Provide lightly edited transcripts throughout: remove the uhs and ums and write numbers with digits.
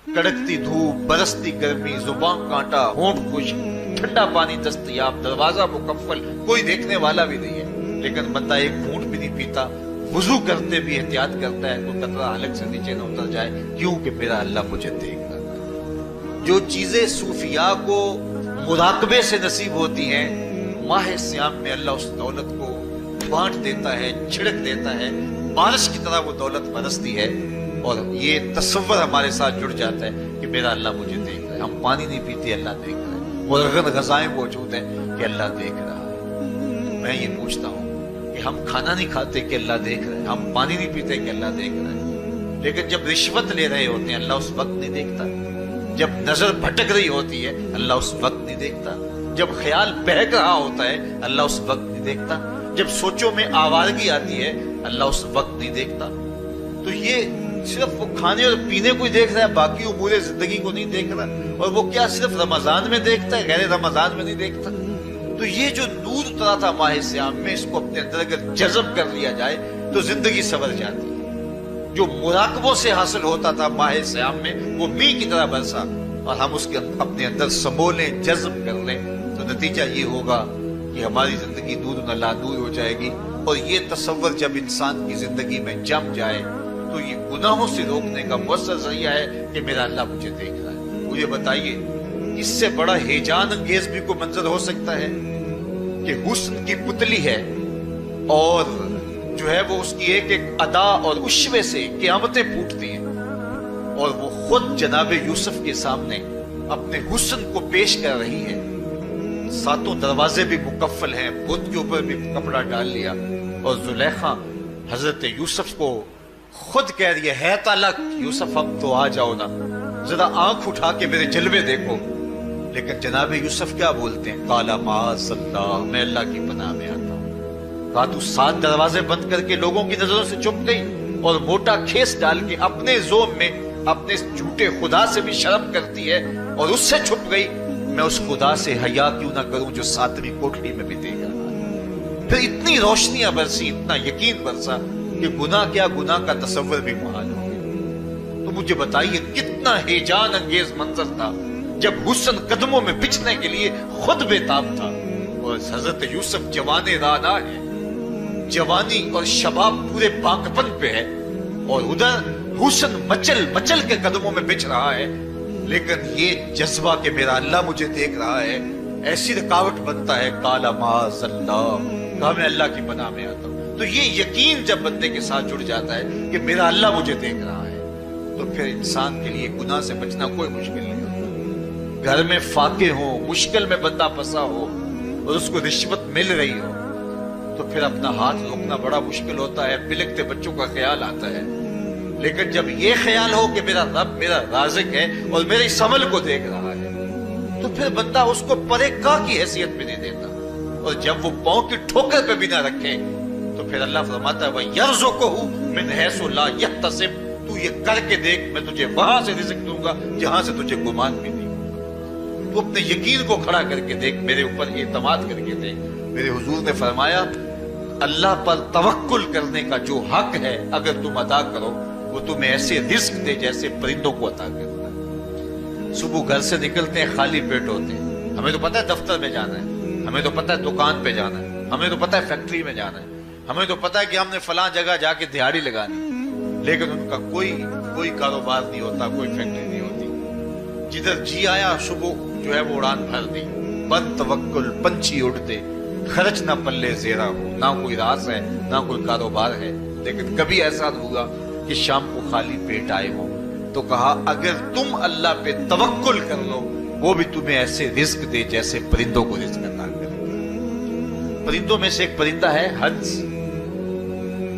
کڑکتی دھوپ، برستی گرمی، زبان کانٹا، ہونٹ خشک، ٹھنڈا پانی دستیاب، دروازہ مکفل، کوئی دیکھنے والا بھی نہیں ہے، لیکن بندہ ایک گھونٹ بھی نہیں پیتا، وضو کرتے بھی احتیاط کرتا ہے کوئی قطرہ حلق سے نیچے نہ اتر جائے، کیونکہ میرا اللہ مجھے دیکھ رہا ہے۔ جو چیزیں صوفیاء کو مراقبے سے نصیب ہوتی ہیں، ماہ سیام میں اللہ اس دولت کو بانٹ دیتا ہے، چھڑک دیتا ہے، بارش کی طرح وہ دولت برستی ہے، اور یہ تصور ہمارے ساتھ جڑ جاتا ہے کہ میرا اللہ مجھے دیکھ رہا ہے۔ ہم پانی نہیں پیتے، اللہ دیکھ رہا ہے، اور غذائیں موجود ہیں کہ اللہ دیکھ رہا ہے۔ میں یہ پوچھتا ہوں کہ ہم کھانا نہیں کھاتے کہ اللہ دیکھ رہے ہیں، ہم پانی نہیں پیتے کہ اللہ دیکھ رہا ہے، لیکن جب رشوت لے رہے ہوتے ہیں اللہ اس وقت نہیں دیکھتا، جب نظر بھٹک رہی ہوتی ہے اللہ اس وقت نہیں دیکھتا، جب خیال بہک رہا ہوتا ہے اللہ اس وقت نہیں دیکھتا، جب سوچوں میں آوارگی آتی ہے اللہ اس وقت نہیں دیکھتا۔ تو یہ صرف وہ کھانے اور پینے کو ہی دیکھ رہا ہے، باقی امور زندگی کو نہیں دیکھ رہا، اور وہ کیا صرف رمضان میں دیکھتا ہے، غیر رمضان میں نہیں دیکھتا۔ تو یہ جو نور اترا تھا ماہ سیام میں، اس کو اپنے اندر اگر جذب کر لیا جائے تو زندگی سنور جاتی ہے۔ جو مراقبوں سے حاصل ہوتا تھا ماہ سیام میں، وہ میگھ کی طرح برسا، اور ہم اس کے اپنے اندر سمولیں، جذب کر لیں، تو نتیجہ یہ ہوگا کہ ہماری زندگی نور نہ لا نور ہو جائے گی۔ اور یہ تصور جب انسان کی زندگی میں جم جائے تو یہ گناہوں سے روکنے کا مؤثر ذریعہ ہے کہ میرا اللہ مجھے دیکھ رہا ہے۔ مجھے بتائیے اس سے بڑا ہیجان انگیز بھی کوئی منظر ہو سکتا ہے کہ حسن کی پتلی ہے، اور جو ہے وہ اس کی ایک ایک ادا اور اشوے سے قیامتیں پھوٹتی ہیں، اور وہ خود جناب یوسف کے سامنے اپنے حسن کو پیش کر رہی ہے، ساتوں دروازے بھی مکفل ہیں، بت کے اوپر بھی کپڑا ڈال لیا، اور زلیخا حضرت یوسف کو خود کہہ رہی ہے تالک یوسف اب تو آ جاؤ نا، ذرا آنکھ اٹھا کے میرے جلوے دیکھو۔ لیکن جناب یوسف کیا بولتے ہیں؟ قال معاذ اللہ، میں اللہ کی پناہ میں آتا ہوں۔ کہا تو 7 دروازے بند کر کے لوگوں کی نظروں سے چھپ گئی، اور موٹا کھیس ڈال کے اپنے زوم میں اپنے جھوٹے خدا سے بھی شرم کرتی ہے اور اس سے چھپ گئی، میں اس خدا سے حیا کیوں نہ کروں جو 7ویں کوٹھڑی میں بھی دیکھ رہا ہے۔ پھر اتنی روشنیاں برسی، اتنا یقین برسا کہ گناہ کیا، گناہ کا تصور بھی محال ہو گیا۔ تو مجھے بتائیے کتنا ہیجان انگیز منظر تھا جب حسن قدموں میں بچھنے کے لیے خود بے تاب تھا، اور حضرت یوسف جوان رانا ہے، جوانی اور شباب پورے پاکپن پہ ہے، اور ادھر حسن مچل مچل کے قدموں میں بچھ رہا ہے، لیکن یہ جذبہ کہ میرا اللہ مجھے دیکھ رہا ہے ایسی رکاوٹ بنتا ہے۔ قال معاذ اللہ، کہا میں اللہ کی پناہ میں آتا ہوں۔ تو یہ یقین جب بندے کے ساتھ جڑ جاتا ہے کہ میرا اللہ مجھے دیکھ رہا ہے، تو پھر انسان کے لیے گناہ سے بچنا کوئی مشکل نہیں ہوتا۔ گھر میں فاقے ہوں، مشکل میں بندہ پھنسا ہو اور اس کو رشوت مل رہی ہو، تو پھر اپنا ہاتھ روکنا بڑا مشکل ہوتا ہے، بلکتے بچوں کا خیال آتا ہے۔ لیکن جب یہ خیال ہو کہ میرا رب میرا رازق ہے اور میرے اس عمل کو دیکھ رہا ہے، تو پھر بندہ اس کو پرے کا کی حیثیت بھی نہیں دیتا، اور جب وہ پاؤں کی ٹھوکر پہ بھی نہ رکھے تو پھر اللہ فرماتا ہے وَيَرْزُقْهُ مِنْ حَيْثُ لَا يَحْتَسِبُ، تو یہ کر کے دیکھ میں تجھے وہاں سے رزق دوں گا جہاں سے تجھے گمان بھی نہیں۔ تو اپنے یقین کو کھڑا کر کے دیکھ، میرے اوپر اعتماد کر کے دیکھ۔ میرے حضور نے فرمایا اللہ پر توکل کرنے کا جو حق ہے اگر تم ادا کرو، وہ تمہیں ایسے رزق دے جیسے پرندوں کو عطا کرتا ہے۔ صبح گھر سے نکلتے ہیں خالی پیٹ ہوتے ہیں، ہمیں تو پتہ ہے دفتر میں جانا ہے، ہمیں تو پتہ ہے دکان پہ جانا ہے، ہمیں تو پتہ ہے فیکٹری میں جانا ہے، ہمیں تو پتہ ہے کہ ہم نے فلاں جگہ جا کے دہاڑی لگانی، لیکن ان کا کوئی کاروبار نہیں ہوتا، کوئی فیکٹری نہیں ہوتی۔ جدھر جی آیا صبح جو ہے وہ اڑان بھر دی، بند توکل پنچھی اڑتے، خرچ نہ پلے زیرہ ہو، نہ کوئی راز ہے نہ کوئی کاروبار ہے۔ لیکن کبھی ایسا ہوگا کہ شام کو خالی پیٹ آئے ہو، تو کہا اگر تم اللہ پہ توکل کر لو وہ بھی تمہیں ایسے رزق دے جیسے پرندوں کو رزق عطا کرے۔ پرندوں میں سے ایک پرندہ ہے ہنس،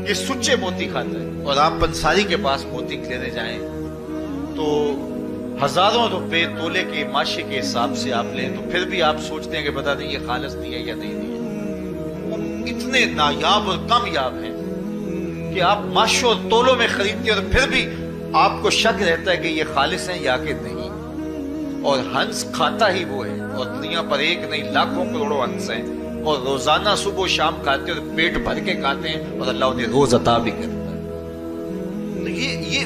یہ سچے موتی کھاتا ہے، اور آپ پنساری کے پاس موتی لینے جائیں تو ہزاروں روپے تولے کے ماشے کے حساب سے آپ لیں، تو پھر بھی آپ سوچتے ہیں کہ پتہ نہیں یہ خالص دیا یا نہیں دیا۔ وہ اتنے نایاب اور کامیاب ہیں کہ آپ ماشوں اور تولوں میں خریدتے ہیں اور پھر بھی آپ کو شک رہتا ہے کہ یہ خالص ہیں یا کہ نہیں۔ اور ہنس کھاتا ہی وہ ہے، اور دنیا پر ایک نہیں لاکھوں کروڑوں ہنس ہیں، اور روزانہ صبح و شام کھاتے ہیں اور پیٹ بھر کے کھاتے ہیں، اور اللہ انہیں روز عطا بھی کرتا ہے۔ تو یہ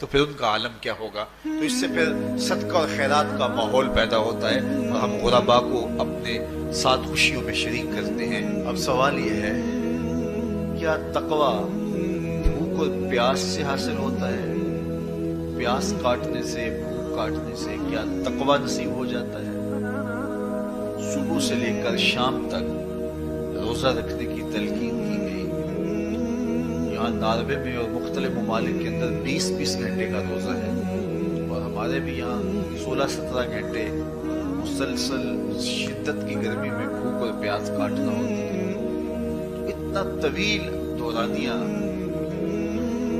تو پھر ان کا عالم کیا ہوگا؟ تو اس سے پھر صدقہ اور خیرات کا ماحول پیدا ہوتا ہے اور ہم غربا کو اپنے ساتھ خوشیوں میں شریک کرتے ہیں۔ اب سوال یہ ہے، کیا تقویٰ بھوک اور پیاس سے حاصل ہوتا ہے؟ پیاس کاٹنے سے، بھوک کاٹنے سے کیا تقویٰ نصیب ہو جاتا ہے؟ صبح سے لے کر شام تک روزہ رکھنے کی تلقین کی گئی۔ یہاں ناروے میں اور مختلف ممالک کے اندر 20-20 گھنٹے کا روزہ ہے، اور ہمارے بھی یہاں 16-17 گھنٹے مسلسل شدت کی گرمی میں بھوک اور پیاس کاٹنا ہوتی ہے۔ اتنا طویل دورانیہ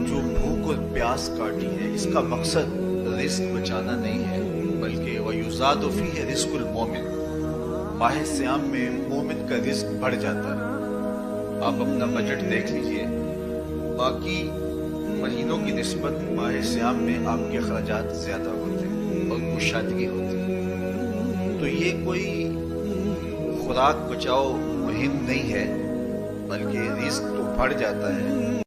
جو بھوک اور پیاس کاٹی ہے، اس کا مقصد رزق بچانا نہیں ہے، بلکہ وَيُزَادُ فِيهِ رِزْقُ الْمُؤْمِنِ، ماہ سیام میں مومن کا رزق بڑھ جاتا ہے۔ آپ اپنا بجٹ دیکھ لیجئے، باقی مہینوں کی نسبت ماہ سیام میں آپ کے اخراجات زیادہ ہوتے ہیں اور کشادگی ہوتی ہے۔ تو یہ کوئی خوراک بچاؤ مہم نہیں ہے، بلکہ رزق تو بڑھ جاتا ہے